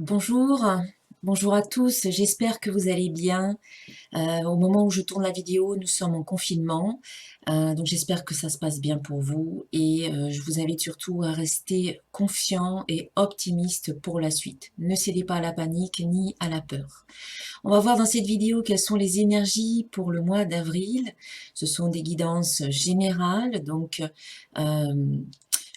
Bonjour, bonjour à tous, j'espère que vous allez bien. Au moment où je tourne la vidéo, nous sommes en confinement, donc j'espère que ça se passe bien pour vous et je vous invite surtout à rester confiant et optimiste pour la suite. Ne cédez pas à la panique ni à la peur. On va voir dans cette vidéo quelles sont les énergies pour le mois d'avril. Ce sont des guidances générales, donc euh,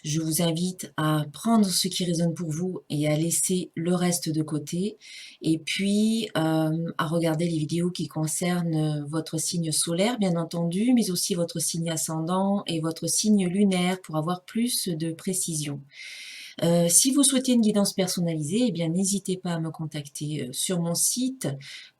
je vous invite à prendre ce qui résonne pour vous et à laisser le reste de côté. Et puis à regarder les vidéos qui concernent votre signe solaire, bien entendu, mais aussi votre signe ascendant et votre signe lunaire pour avoir plus de précision. Si vous souhaitez une guidance personnalisée, eh bien n'hésitez pas à me contacter sur mon site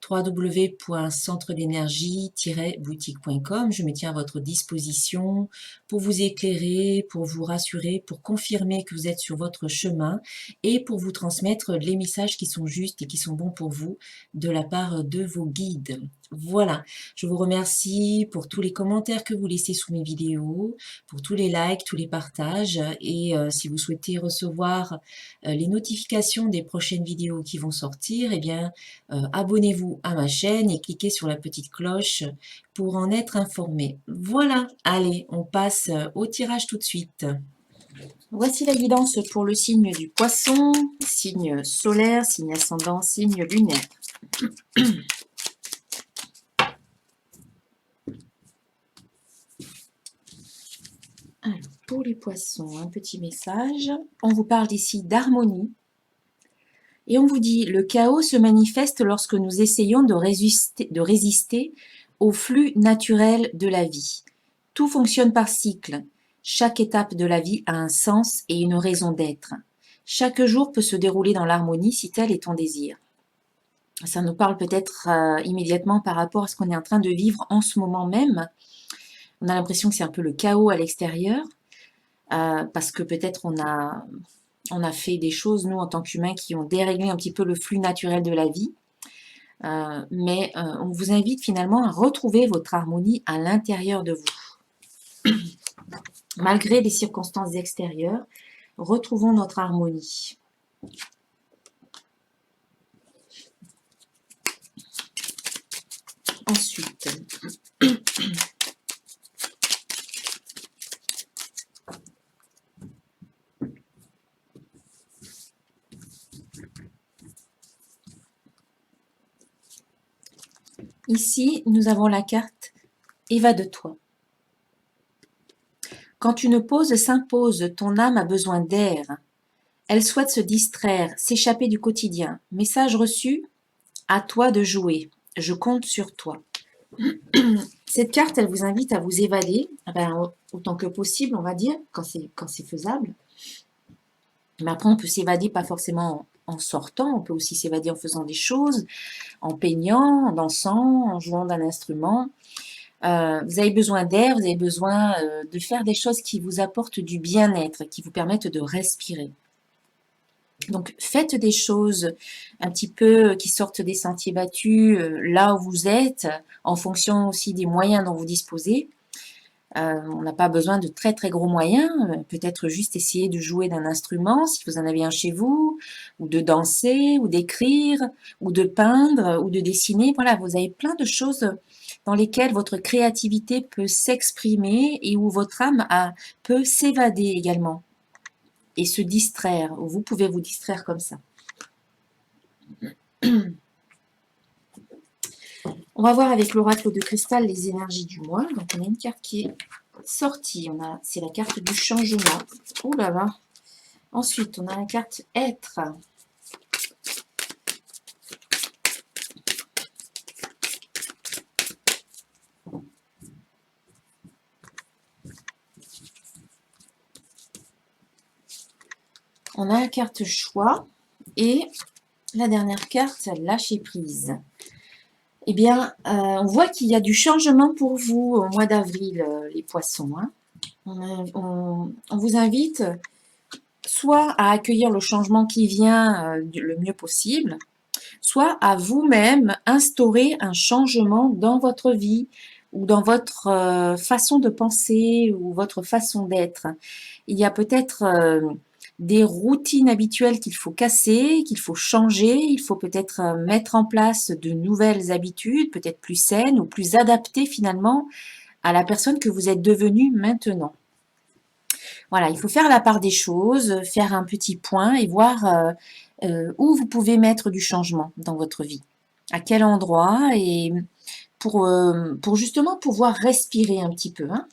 www.centredénergie-boutique.com. Je me tiens à votre disposition pour vous éclairer, pour vous rassurer, pour confirmer que vous êtes sur votre chemin et pour vous transmettre les messages qui sont justes et qui sont bons pour vous de la part de vos guides. Voilà, je vous remercie pour tous les commentaires que vous laissez sous mes vidéos, pour tous les likes, tous les partages. Et si vous souhaitez recevoir les notifications des prochaines vidéos qui vont sortir, eh bien, abonnez-vous à ma chaîne et cliquez sur la petite cloche pour en être informé. Voilà, allez, on passe au tirage tout de suite. Voici la guidance pour le signe du poisson, signe solaire, signe ascendant, signe lunaire. Alors, pour les poissons, un petit message. On vous parle ici d'harmonie. Et on vous dit, le chaos se manifeste lorsque nous essayons de résister au flux naturel de la vie. Tout fonctionne par cycle. Chaque étape de la vie a un sens et une raison d'être. Chaque jour peut se dérouler dans l'harmonie si tel est ton désir. Ça nous parle peut-être immédiatement par rapport à ce qu'on est en train de vivre en ce moment même. On a l'impression que c'est un peu le chaos à l'extérieur, parce que peut-être on a fait des choses, nous, en tant qu'humains, qui ont déréglé un petit peu le flux naturel de la vie. Mais on vous invite finalement à retrouver votre harmonie à l'intérieur de vous. Malgré les circonstances extérieures, retrouvons notre harmonie. Ensuite, ici, nous avons la carte « Évade-toi ». Quand une pause s'impose, ton âme a besoin d'air. Elle souhaite se distraire, s'échapper du quotidien. Message reçu, à toi de jouer. Je compte sur toi. Cette carte, elle vous invite à vous évader, autant que possible, on va dire, quand c'est faisable. Mais après, on peut s'évader pas forcément en sortant, on peut aussi s'évader en faisant des choses, en peignant, en dansant, en jouant d'un instrument. Vous avez besoin d'air, vous avez besoin de faire des choses qui vous apportent du bien-être, qui vous permettent de respirer. Donc, faites des choses un petit peu qui sortent des sentiers battus là où vous êtes, en fonction aussi des moyens dont vous disposez. On n'a pas besoin de très très gros moyens, peut-être juste essayer de jouer d'un instrument si vous en avez un chez vous, ou de danser, ou d'écrire, ou de peindre, ou de dessiner. Voilà, vous avez plein de choses dans lesquelles votre créativité peut s'exprimer et où votre âme peut s'évader également et se distraire. Vous pouvez vous distraire comme ça. On va voir avec l'oracle de cristal les énergies du mois. Donc, on a une carte qui est sortie. C'est la carte du changement. Ouh là là. Ensuite, on a la carte être. On a la carte choix. Et la dernière carte, lâcher prise. Eh bien, on voit qu'il y a du changement pour vous au mois d'avril, les poissons. Hein. On vous invite soit à accueillir le changement qui vient le mieux possible, soit à vous-même instaurer un changement dans votre vie ou dans votre façon de penser ou votre façon d'être. Il y a peut-être des routines habituelles qu'il faut casser, qu'il faut changer. Il faut peut-être mettre en place de nouvelles habitudes, peut-être plus saines ou plus adaptées finalement à la personne que vous êtes devenue maintenant. Voilà, il faut faire la part des choses, faire un petit point et voir où vous pouvez mettre du changement dans votre vie. À quel endroit et pour justement pouvoir respirer un petit peu. Hein.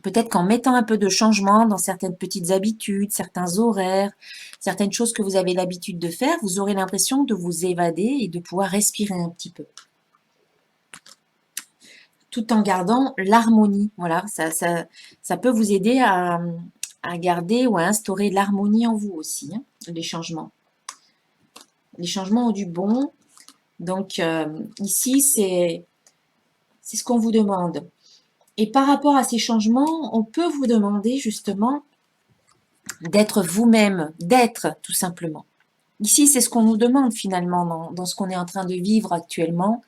Peut-être qu'en mettant un peu de changement dans certaines petites habitudes, certains horaires, certaines choses que vous avez l'habitude de faire, vous aurez l'impression de vous évader et de pouvoir respirer un petit peu. Tout en gardant l'harmonie. Voilà, ça peut vous aider à garder ou à instaurer l'harmonie en vous aussi, hein, les changements. Les changements ont du bon. Donc ici, c'est ce qu'on vous demande. Et par rapport à ces changements, on peut vous demander justement d'être vous-même, d'être tout simplement. Ici, c'est ce qu'on nous demande finalement dans ce qu'on est en train de vivre actuellement.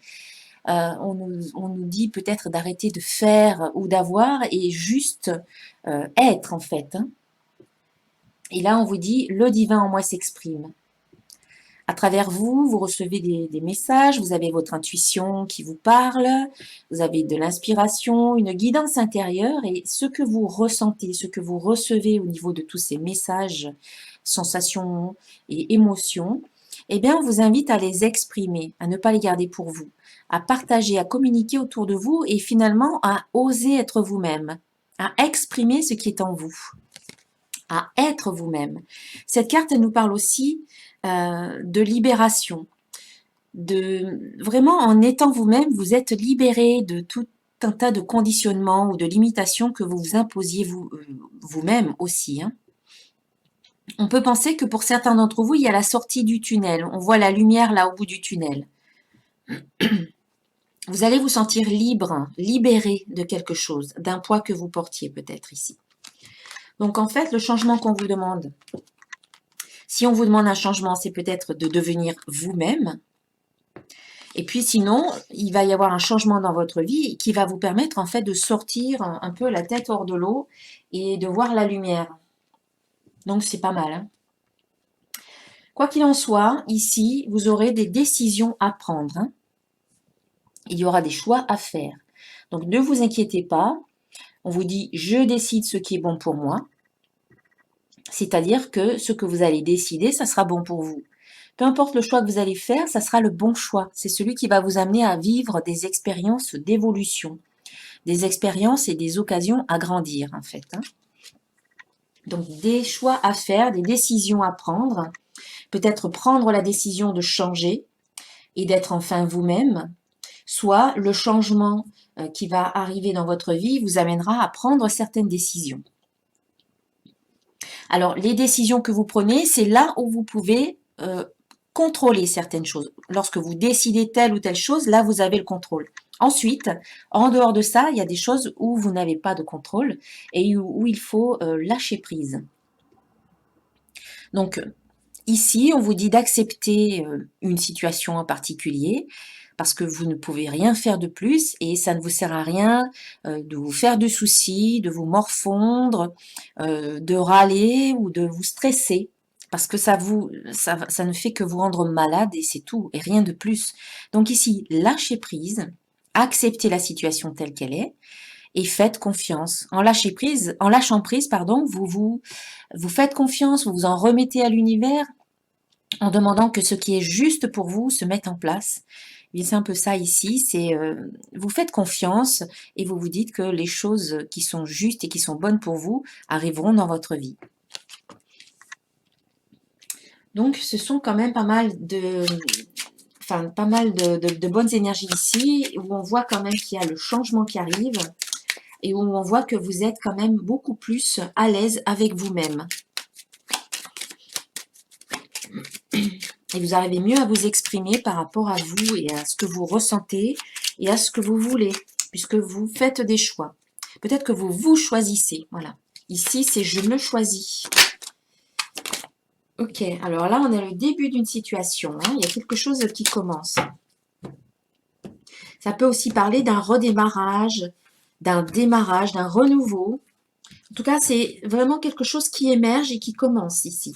On nous dit peut-être d'arrêter de faire ou d'avoir et juste être en fait. Hein. Et là, on vous dit, le divin en moi s'exprime. À travers vous, vous recevez des messages, vous avez votre intuition qui vous parle, vous avez de l'inspiration, une guidance intérieure et ce que vous ressentez, ce que vous recevez au niveau de tous ces messages, sensations et émotions, eh bien, on vous invite à les exprimer, à ne pas les garder pour vous, à partager, à communiquer autour de vous et finalement à oser être vous-même, à exprimer ce qui est en vous, à être vous-même. Cette carte, elle nous parle aussi de libération, de vraiment en étant vous-même, vous êtes libéré de tout un tas de conditionnements ou de limitations que vous vous imposiez vous-même aussi. Hein. On peut penser que pour certains d'entre vous, il y a la sortie du tunnel. On voit la lumière là au bout du tunnel. Vous allez vous sentir libre, libéré de quelque chose, d'un poids que vous portiez peut-être ici. Donc en fait, le changement qu'on vous demande, si on vous demande un changement, c'est peut-être de devenir vous-même. Et puis sinon, il va y avoir un changement dans votre vie qui va vous permettre en fait de sortir un peu la tête hors de l'eau et de voir la lumière. Donc c'est pas mal. Hein. Quoi qu'il en soit, ici, vous aurez des décisions à prendre. Hein. Il y aura des choix à faire. Donc ne vous inquiétez pas. On vous dit, je décide ce qui est bon pour moi. C'est-à-dire que ce que vous allez décider, ça sera bon pour vous. Peu importe le choix que vous allez faire, ça sera le bon choix. C'est celui qui va vous amener à vivre des expériences d'évolution, des expériences et des occasions à grandir en fait. Hein. Donc des choix à faire, des décisions à prendre. Peut-être prendre la décision de changer et d'être enfin vous-même, soit le changement qui va arriver dans votre vie vous amènera à prendre certaines décisions. Alors, les décisions que vous prenez, c'est là où vous pouvez contrôler certaines choses. Lorsque vous décidez telle ou telle chose, là, vous avez le contrôle. Ensuite, en dehors de ça, il y a des choses où vous n'avez pas de contrôle et où il faut lâcher prise. Donc, ici, on vous dit d'accepter une situation en particulier parce que vous ne pouvez rien faire de plus et ça ne vous sert à rien de vous faire de soucis, de vous morfondre, de râler ou de vous stresser parce que ça ne fait que vous rendre malade et c'est tout et rien de plus. Donc ici, lâchez prise, acceptez la situation telle qu'elle est et faites confiance. En lâchant prise, pardon, vous faites confiance, vous vous en remettez à l'univers en demandant que ce qui est juste pour vous se mette en place. C'est un peu ça ici, c'est vous faites confiance et vous vous dites que les choses qui sont justes et qui sont bonnes pour vous arriveront dans votre vie. Donc ce sont quand même pas mal de bonnes énergies ici, où on voit quand même qu'il y a le changement qui arrive et où on voit que vous êtes quand même beaucoup plus à l'aise avec vous-même. Et vous arrivez mieux à vous exprimer par rapport à vous et à ce que vous ressentez et à ce que vous voulez, puisque vous faites des choix. Peut-être que vous choisissez. Voilà. Ici, c'est je me choisis. Ok, alors là, on est le début d'une situation. Hein. Il y a quelque chose qui commence. Ça peut aussi parler d'un redémarrage, d'un démarrage, d'un renouveau. En tout cas, c'est vraiment quelque chose qui émerge et qui commence ici.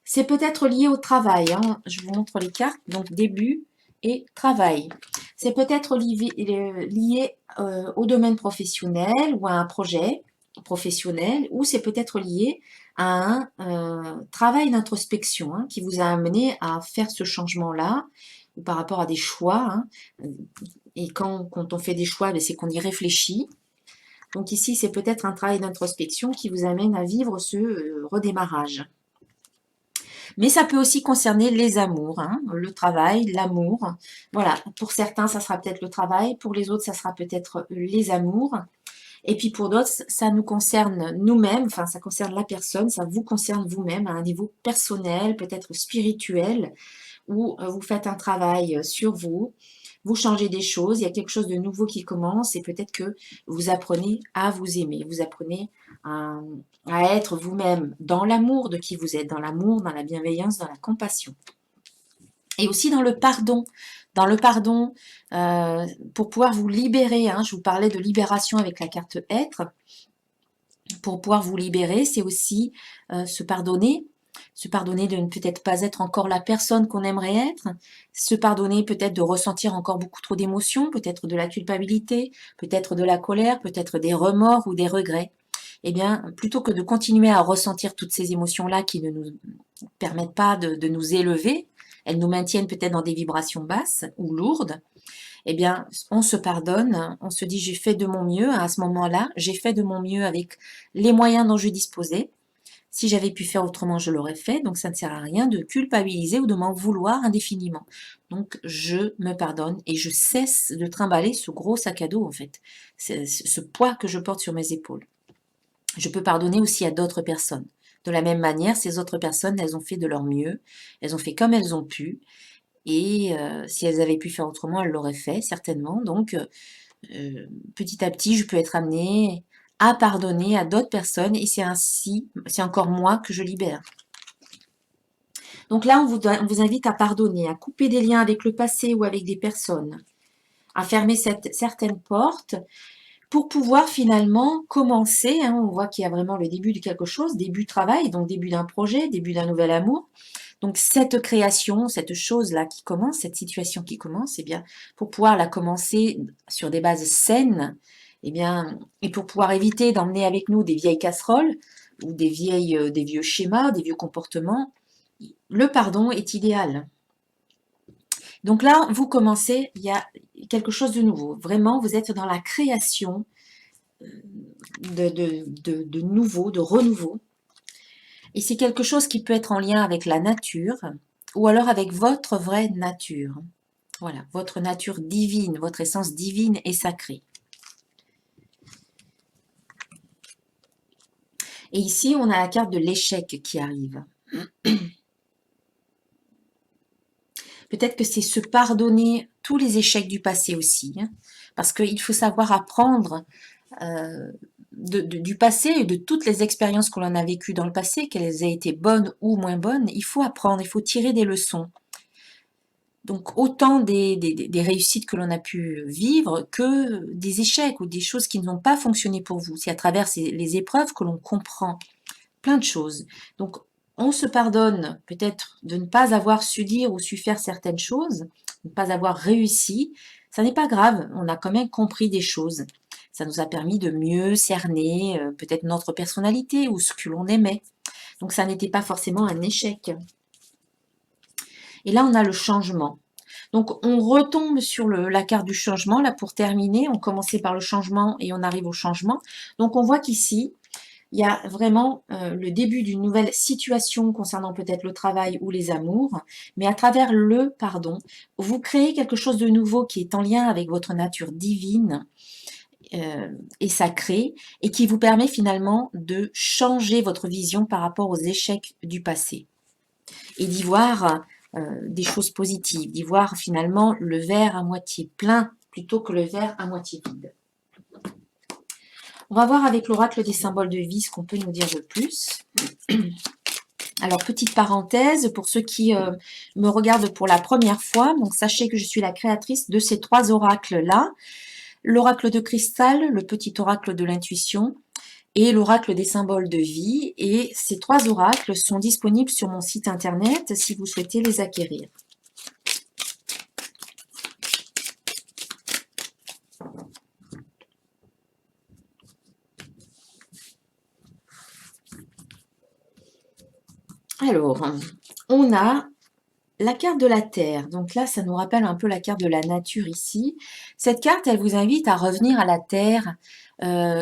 C'est peut-être lié au travail, hein. Je vous montre les cartes, donc début et travail. C'est peut-être lié au domaine professionnel ou à un projet professionnel, ou c'est peut-être lié à un travail d'introspection, hein, qui vous a amené à faire ce changement-là, ou par rapport à des choix, hein. Et quand on fait des choix, ben, c'est qu'on y réfléchit. Donc ici, c'est peut-être un travail d'introspection qui vous amène à vivre ce redémarrage. Mais ça peut aussi concerner les amours, hein, le travail, l'amour. Voilà, pour certains, ça sera peut-être le travail, pour les autres, ça sera peut-être les amours. Et puis pour d'autres, ça nous concerne nous-mêmes, enfin ça concerne la personne, ça vous concerne vous-même à un niveau personnel, peut-être spirituel, où vous faites un travail sur vous, vous changez des choses, il y a quelque chose de nouveau qui commence et peut-être que vous apprenez à vous aimer, vous apprenez à, à être vous-même dans l'amour de qui vous êtes, dans l'amour, dans la bienveillance, dans la compassion. Et aussi dans le pardon. Dans le pardon, pour pouvoir vous libérer, hein, je vous parlais de libération avec la carte être, pour pouvoir vous libérer, c'est aussi se pardonner de ne peut-être pas être encore la personne qu'on aimerait être, se pardonner peut-être de ressentir encore beaucoup trop d'émotions, peut-être de la culpabilité, peut-être de la colère, peut-être des remords ou des regrets. Eh bien, plutôt que de continuer à ressentir toutes ces émotions-là qui ne nous permettent pas de nous élever, elles nous maintiennent peut-être dans des vibrations basses ou lourdes, eh bien, on se pardonne, on se dit j'ai fait de mon mieux à ce moment-là, j'ai fait de mon mieux avec les moyens dont je disposais. Si j'avais pu faire autrement, je l'aurais fait, donc ça ne sert à rien de culpabiliser ou de m'en vouloir indéfiniment. Donc je me pardonne et je cesse de trimballer ce gros sac à dos en fait, ce poids que je porte sur mes épaules. Je peux pardonner aussi à d'autres personnes. De la même manière, ces autres personnes, elles ont fait de leur mieux, elles ont fait comme elles ont pu, et si elles avaient pu faire autrement, elles l'auraient fait certainement. Donc petit à petit, je peux être amenée à pardonner à d'autres personnes et c'est encore moi que je libère. Donc là, on vous invite à pardonner, à couper des liens avec le passé ou avec des personnes, à fermer certaines portes pour pouvoir finalement commencer, hein, on voit qu'il y a vraiment le début de quelque chose, début travail, donc début d'un projet, début d'un nouvel amour. Donc cette création, cette chose-là qui commence, cette situation qui commence, eh bien, pour pouvoir la commencer sur des bases saines, eh bien, et pour pouvoir éviter d'emmener avec nous des vieilles casseroles ou des vieux schémas, des vieux comportements, le pardon est idéal. Donc là, vous commencez, il y a quelque chose de nouveau. Vraiment, vous êtes dans la création de nouveau, de renouveau. Et c'est quelque chose qui peut être en lien avec la nature ou alors avec votre vraie nature. Voilà, votre nature divine, votre essence divine et sacrée. Et ici, on a la carte de l'échec qui arrive. Peut-être que c'est se pardonner tous les échecs du passé aussi, hein, parce qu'il faut savoir apprendre du passé et de toutes les expériences que l'on a vécues dans le passé, qu'elles aient été bonnes ou moins bonnes. Il faut apprendre, il faut tirer des leçons. Donc autant des réussites que l'on a pu vivre que des échecs ou des choses qui n'ont pas fonctionné pour vous. C'est à travers les épreuves que l'on comprend plein de choses. Donc on se pardonne peut-être de ne pas avoir su dire ou su faire certaines choses, de ne pas avoir réussi. Ça n'est pas grave, on a quand même compris des choses. Ça nous a permis de mieux cerner peut-être notre personnalité ou ce que l'on aimait. Donc ça n'était pas forcément un échec. Et là, on a le changement. Donc, on retombe sur la carte du changement. Là, pour terminer, on commençait par le changement et on arrive au changement. Donc, on voit qu'ici, il y a vraiment le début d'une nouvelle situation concernant peut-être le travail ou les amours. Mais à travers le pardon, vous créez quelque chose de nouveau qui est en lien avec votre nature divine et sacrée et qui vous permet finalement de changer votre vision par rapport aux échecs du passé et d'y voir des choses positives, d'y voir finalement le verre à moitié plein plutôt que le verre à moitié vide. On va voir avec l'oracle des symboles de vie ce qu'on peut nous dire de plus. Alors, petite parenthèse, pour ceux qui me regardent pour la première fois, donc sachez que je suis la créatrice de ces trois oracles-là. L'oracle de cristal, le petit oracle de l'intuition, et l'oracle des symboles de vie. Et ces 3 oracles sont disponibles sur mon site internet si vous souhaitez les acquérir. Alors, on a la carte de la Terre. Donc là, ça nous rappelle un peu la carte de la nature ici. Cette carte, elle vous invite à revenir à la Terre,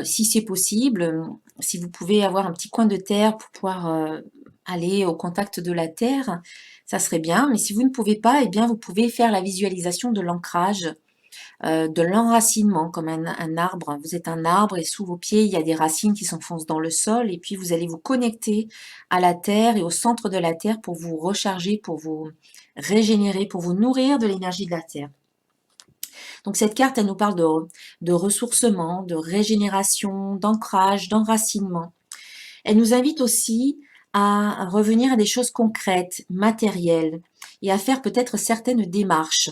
si c'est possible. Si vous pouvez avoir un petit coin de terre pour pouvoir aller au contact de la Terre, ça serait bien. Mais si vous ne pouvez pas, eh bien, vous pouvez faire la visualisation de l'ancrage, de l'enracinement, comme un arbre. Vous êtes un arbre et sous vos pieds, il y a des racines qui s'enfoncent dans le sol. Et puis, vous allez vous connecter à la Terre et au centre de la Terre pour vous recharger, pour vous régénérer, pour vous nourrir de l'énergie de la Terre. Donc cette carte, elle nous parle de ressourcement, de régénération, d'ancrage, d'enracinement. Elle nous invite aussi à revenir à des choses concrètes, matérielles, et à faire peut-être certaines démarches.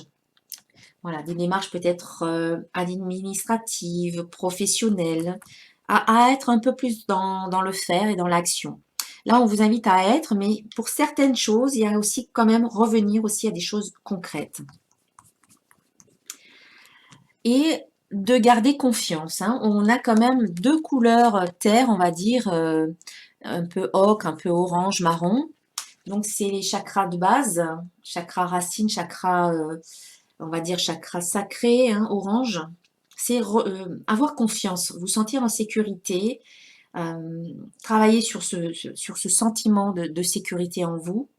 Voilà, des démarches peut-être administratives, professionnelles, à être un peu plus dans le faire et dans l'action. Là, on vous invite à être, mais pour certaines choses, il y a aussi quand même revenir aussi à des choses concrètes. Et de garder confiance, hein. On a quand même 2 couleurs terre, on va dire, un peu ocre, un peu orange, marron. Donc, c'est les chakras de base, chakra racine, chakra, on va dire chakra sacré, hein, orange. C'est avoir confiance, vous sentir en sécurité, travailler sur ce sentiment de sécurité en vous.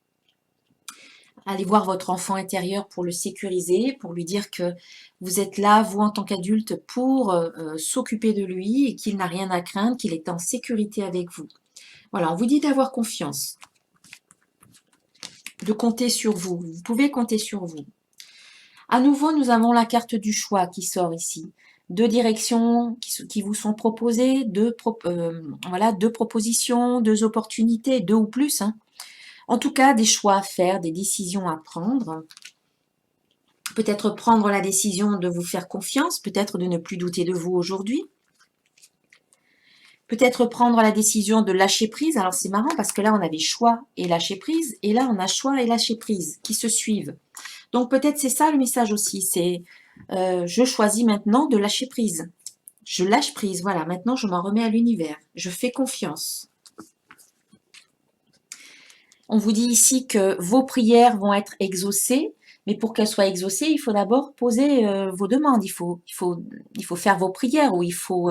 Allez voir votre enfant intérieur pour le sécuriser, pour lui dire que vous êtes là, vous en tant qu'adulte, pour s'occuper de lui et qu'il n'a rien à craindre, qu'il est en sécurité avec vous. Voilà, on vous dit d'avoir confiance, de compter sur vous. Vous pouvez compter sur vous. À nouveau, nous avons la carte du choix qui sort ici. 2 directions qui vous sont proposées, 2 propositions, 2 opportunités, 2 ou plus, hein. En tout cas, des choix à faire, des décisions à prendre. Peut-être prendre la décision de vous faire confiance, peut-être de ne plus douter de vous aujourd'hui. Peut-être prendre la décision de lâcher prise. Alors c'est marrant parce que là on avait choix et lâcher prise, et là on a choix et lâcher prise qui se suivent. Donc peut-être c'est ça le message aussi, c'est je choisis maintenant de lâcher prise. Je lâche prise, voilà, maintenant je m'en remets à l'univers. Je fais confiance. On vous dit ici que vos prières vont être exaucées, mais pour qu'elles soient exaucées, il faut d'abord poser vos demandes. Il faut faire vos prières, ou il faut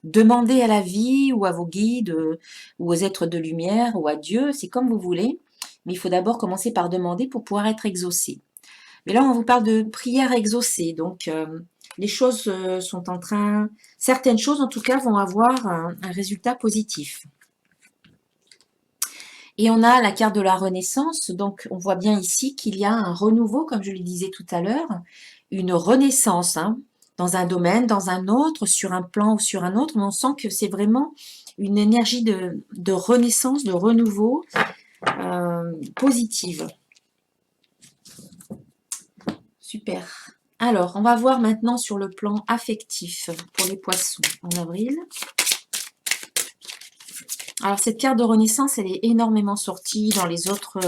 demander à la vie, ou à vos guides, ou aux êtres de lumière, ou à Dieu, c'est comme vous voulez. Mais il faut d'abord commencer par demander pour pouvoir être exaucé. Mais là, on vous parle de prières exaucées, donc les choses sont en train... Certaines choses, en tout cas, vont avoir un résultat positif. Et on a la carte de la Renaissance, donc on voit bien ici qu'il y a un renouveau, comme je le disais tout à l'heure, une renaissance, hein, dans un domaine, dans un autre, sur un plan ou sur un autre, mais on sent que c'est vraiment une énergie de renaissance, de renouveau positive. Super. Alors, on va voir maintenant sur le plan affectif pour les poissons en avril. Alors, cette carte de renaissance, elle est énormément sortie dans les autres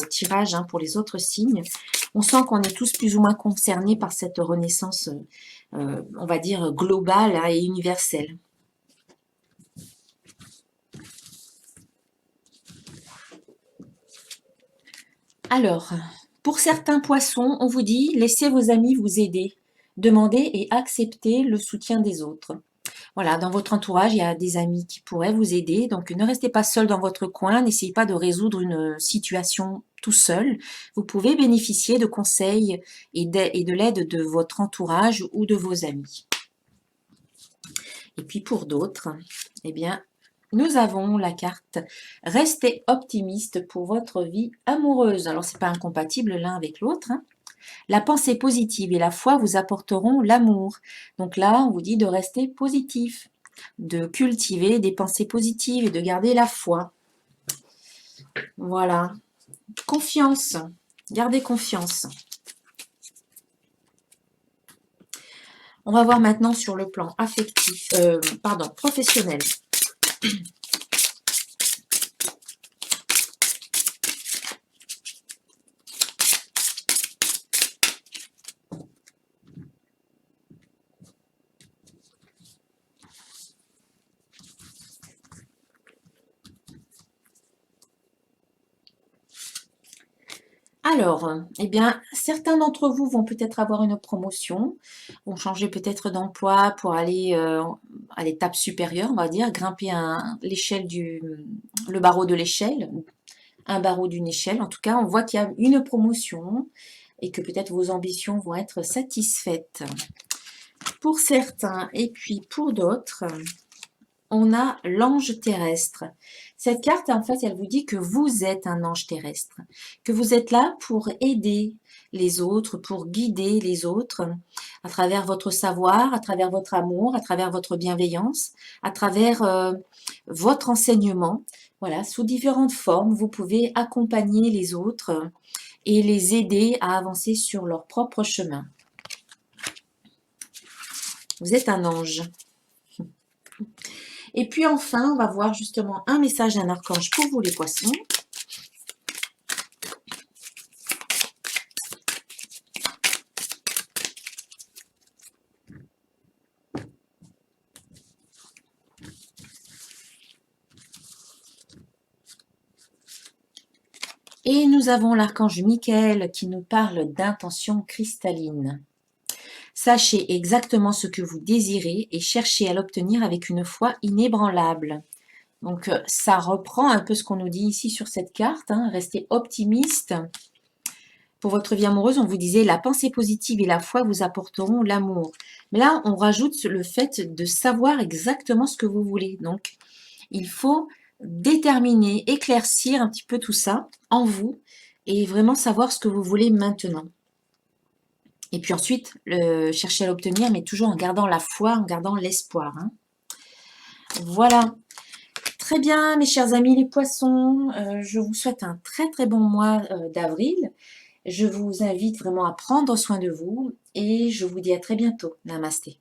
tirages, hein, pour les autres signes. On sent qu'on est tous plus ou moins concernés par cette renaissance, on va dire, globale, hein, et universelle. Alors, pour certains poissons, on vous dit, laissez vos amis vous aider. Demandez et acceptez le soutien des autres. Voilà, dans votre entourage, il y a des amis qui pourraient vous aider. Donc, ne restez pas seul dans votre coin. N'essayez pas de résoudre une situation tout seul. Vous pouvez bénéficier de conseils et de l'aide de votre entourage ou de vos amis. Et puis, pour d'autres, eh bien, nous avons la carte « Restez optimiste pour votre vie amoureuse ». Alors, c'est pas incompatible l'un avec l'autre, hein. La pensée positive et la foi vous apporteront l'amour. Donc là, on vous dit de rester positif, de cultiver des pensées positives et de garder la foi. Voilà. Confiance. Gardez confiance. On va voir maintenant sur le plan affectif, professionnel. Alors, eh bien, certains d'entre vous vont peut-être avoir une promotion, vont changer peut-être d'emploi pour aller à l'étape supérieure, on va dire, grimper l'échelle le barreau de l'échelle, un barreau d'une échelle. En tout cas, on voit qu'il y a une promotion et que peut-être vos ambitions vont être satisfaites pour certains. Et puis pour d'autres, on a l'ange terrestre. Cette carte, en fait, elle vous dit que vous êtes un ange terrestre, que vous êtes là pour aider les autres, pour guider les autres, à travers votre savoir, à travers votre amour, à travers votre bienveillance, à travers votre enseignement. Voilà, sous différentes formes, vous pouvez accompagner les autres et les aider à avancer sur leur propre chemin. Vous êtes un ange. Et puis enfin, on va voir justement un message d'un archange pour vous les poissons. Et nous avons l'archange Michael qui nous parle d'intention cristalline. Sachez exactement ce que vous désirez et cherchez à l'obtenir avec une foi inébranlable. Donc ça reprend un peu ce qu'on nous dit ici sur cette carte, hein, restez optimiste. Pour votre vie amoureuse, on vous disait la pensée positive et la foi vous apporteront l'amour. Mais là, on rajoute le fait de savoir exactement ce que vous voulez. Donc, il faut déterminer, éclaircir un petit peu tout ça en vous et vraiment savoir ce que vous voulez maintenant. Et puis ensuite, chercher à l'obtenir, mais toujours en gardant la foi, en gardant l'espoir. Hein. Voilà. Très bien, mes chers amis les poissons. Je vous souhaite un très très bon mois d'avril. Je vous invite vraiment à prendre soin de vous et je vous dis à très bientôt. Namasté.